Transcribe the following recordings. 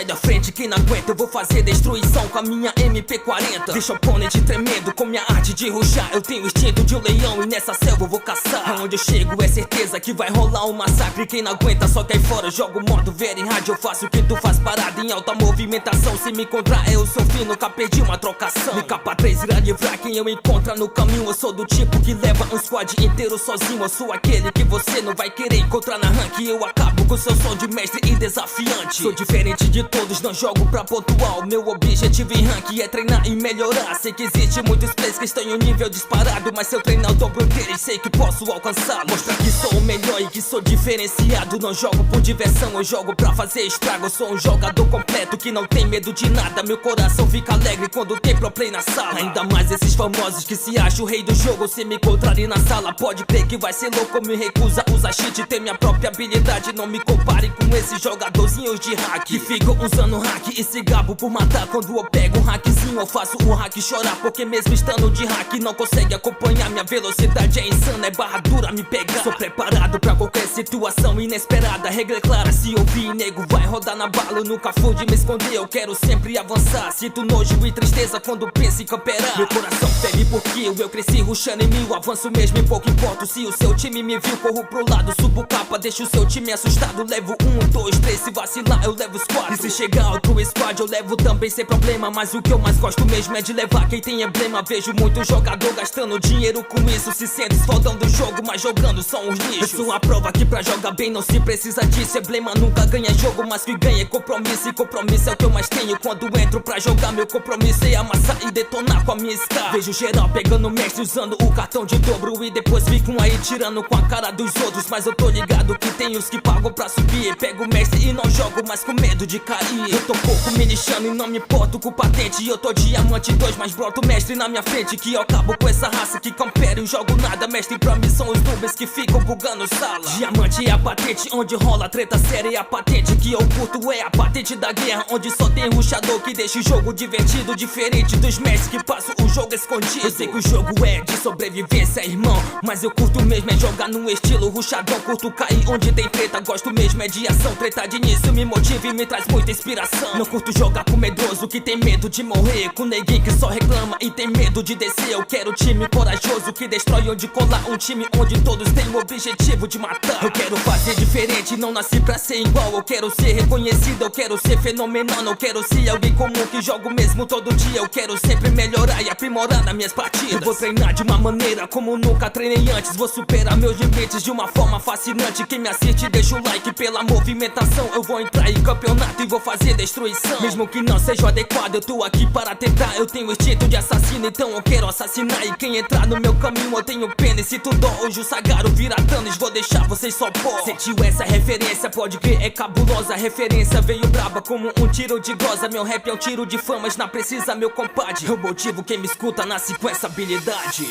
sai da frente, quem não aguenta eu vou fazer destruição com a minha MP40. Deixa o oponente tremendo com minha arte de ruxar. Eu tenho o instinto de um leão e nessa selva eu vou caçar. Aonde eu chego é certeza que vai rolar um massacre. Quem não aguenta só cai fora, jogo modo very hard. Eu faço o que tu faz parada em alta movimentação. Se me encontrar eu sou fino, nunca perdi uma trocação. Me capa 3 irá livrar quem eu encontrar no caminho. Eu sou do tipo que leva um squad inteiro sozinho. Eu sou aquele que você não vai querer encontrar na rank. Eu acabo com seu som de mestre e desafiante. Sou diferente de todos, não jogo pra pontual. Meu objetivo em rank é treinar e melhorar. Sei que existe muitos players que estão em um nível disparado, mas se eu treinar eu dobro deles, sei que posso alcançá-lo. Mostrar que sou o melhor e que sou diferenciado. Não jogo por diversão, eu jogo pra fazer estrago. Eu sou um jogador completo que não tem medo de nada. Meu coração fica alegre quando tem pro play na sala. Ainda mais esses famosos que se acham o rei do jogo. Se me encontrarem na sala, pode crer que vai ser louco. Me recusa usar cheat, ter minha própria habilidade. Não me compare com esses jogadorzinhos de hack que ficam usando hack e se gabo por matar. Quando eu pego um hackzinho eu faço o hack chorar, porque mesmo estando de hack não consegue acompanhar. Minha velocidade é insana, é barra dura me pegar. Sou preparado pra qualquer situação inesperada. Regra é clara, se ouvir nego vai rodar na bala. Eu nunca fui de me esconder, eu quero sempre avançar. Sinto nojo e tristeza quando penso em camperar. Meu coração ferve por kill, eu cresci rushando em 1000. Avanço mesmo e pouco importo se o seu time me viu. Corro pro lado, subo capa, deixo o seu time assustado. Levo 1, 2, 3, se vacilar eu levo os 4. E se chegar outro squad eu levo também sem problema. Mas o que eu mais gosto mesmo é de levar quem tem emblema. Vejo muito jogador gastando dinheiro com isso. Se sente fodão do jogo, mas jogando são os lixos. Eu sou uma prova que pra jogar bem não se precisa disso. Emblema nunca ganha jogo, mas que ganha é compromisso. E compromisso é o que eu mais tenho quando entro pra jogar. Meu compromisso é amassar e detonar com a minha scar. Vejo geral pegando mestre usando o cartão de dobro. E depois ficam aí tirando com a cara dos outros. Mas eu tô ligado que tem os que pagam pra subir. Pego o mestre e não jogo mais com medo de cair. Eu tô pouco me lixando e não me importo com patente. Eu tô diamante 2, mas broto mestre na minha frente. Que eu acabo com essa raça que campera e jogo nada. Mestre pra mim são os noobs que ficam bugando sala. Diamante é a patente onde rola treta séria. É a patente que eu curto, é a patente da guerra, onde só tem rushador que deixa o jogo divertido. Diferente dos mestres que passam o jogo escondido. Eu sei que o jogo é de sobrevivência, irmão, mas eu curto mesmo é jogar no estilo rushadão. Curto cair onde tem treta, gosto mesmo é de ação. Treta de início me motiva e me traz muita inspiração. Não curto jogar com medroso que tem medo de morrer, com neguinho que só reclama e tem medo de descer. Eu quero time corajoso que destrói onde colar. Um time onde todos têm o objetivo de matar. Eu quero fazer diferente, não nasci pra ser igual. Eu quero ser reconhecido, eu quero ser fenomenal. Não quero ser alguém comum que jogo mesmo todo dia. Eu quero sempre melhorar e aprimorar nas minhas partidas. Eu vou treinar de uma maneira como nunca treinei antes. Vou superar meus limites de uma forma fascinante. Quem me assiste deixa o like pela movimentação. Eu vou entrar em campeonato e vou fazer destruição. Mesmo que não seja o adequado, eu tô aqui para tentar. Eu tenho instinto de assassino, então eu quero assassinar. E quem entrar no meu caminho eu tenho pena. E se tu dó, hoje o Sagaro vira Thanos, vou deixar vocês só pó. Sentiu essa referência, pode crer, é cabulosa. A referência veio braba como um tiro de glosa. Meu rap é um tiro de famas, não precisa meu compadre. Eu motivo quem me escuta, nasce com essa habilidade.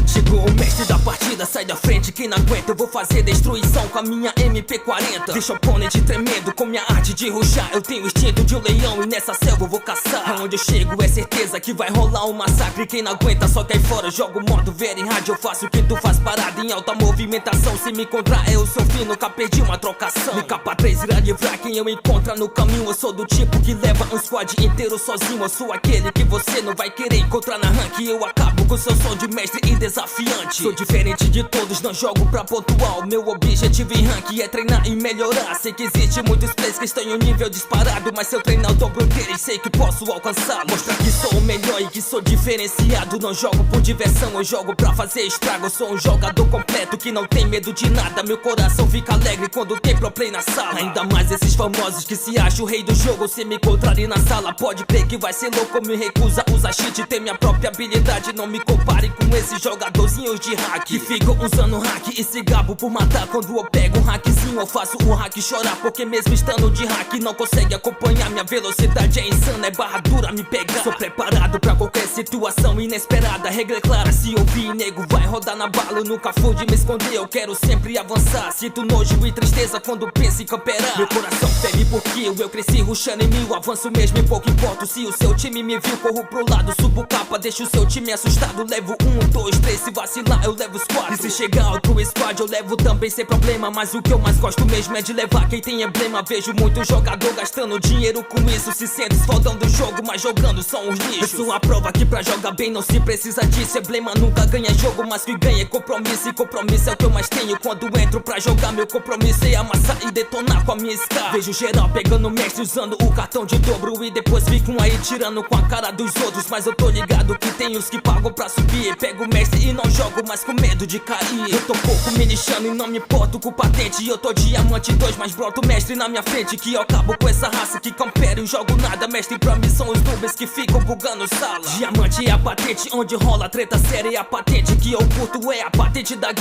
Chegou o mestre da partida, sai da frente, quem não aguenta eu vou fazer destruição com a minha MP40. Deixa o oponente tremendo com minha arte de ruxar. Eu tenho o instinto de um leão e nessa selva eu vou caçar. Aonde eu chego é certeza que vai rolar um massacre. Quem não aguenta só cai fora, jogo modo very hard. Eu faço o que tu faz parada em alta movimentação. Se me encontrar eu sou fino, nunca perdi uma trocação. Me capa 3 irá livrar quem eu encontrar no caminho. Eu sou do tipo que leva um squad inteiro sozinho. Eu sou aquele que você não vai querer encontrar na rank. Eu acabo com seu som de mestre e desafiante. Sou diferente de todos, não jogo pra pontual. Meu objetivo em rank é treinar e melhorar. Sei que existe muitos players que estão em um nível disparado, mas se eu treinar eu dobro deles, sei que posso alcançá-lo. Mostrar que sou o melhor e que sou diferenciado. Não jogo por diversão, eu jogo pra fazer estrago. Eu sou um jogador completo que não tem medo de nada. Meu coração fica alegre quando tem pro play na sala. Ainda mais esses famosos que se acham o rei do jogo. Se me encontrarem na sala, pode crer que vai ser louco. Me recusa usar cheat, ter minha própria habilidade. Não me compare com esses jogadorzinhos de hack que ficam usando hack e se gabo por matar. Quando eu pego um hackzinho eu faço o hack chorar, porque mesmo estando de hack não consegue acompanhar. Minha velocidade é insana, é barra dura me pegar. Sou preparado pra qualquer situação inesperada. Regra é clara, se ouvir nego vai rodar na bala. Eu nunca fui de me esconder, eu quero sempre avançar. Sinto nojo e tristeza quando penso em camperar. Meu coração fere porque eu cresci rushando em mil. Avanço mesmo e pouco importo se o seu time me viu. Corro pro lado, subo capa, deixo o seu time assustado. Levo 1, 2, 3, se vacilar eu levo os 4. E se chegar outro squad eu levo também sem problema. Mas o que eu mais gosto mesmo é de levar quem tem emblema. Vejo muito jogador gastando dinheiro com isso. Se sente fodão do jogo, mas jogando são os lixos. Eu sou a prova que pra jogar bem não se precisa disso. Emblema nunca ganha jogo, mas que ganha é compromisso. E compromisso é o que eu mais tenho quando entro pra jogar. Meu compromisso é amassar e detonar com a minha Scar. Vejo geral pegando mestre usando o cartão de dobro. E depois ficam aí tirando com a cara dos outros. Mas eu tô ligado que tem os que pagam pra subir. Pego o mestre e não jogo mais com medo de cair. Eu tô pouco me lixando e não me importo com patente. E eu tô diamante 2, mas broto mestre na minha frente. Que eu acabo com essa raça que campera e jogo nada. Mestre pra mim são os noobs que ficam bugando sala. Diamante é a patente onde rola treta séria. E a patente que eu curto é a patente da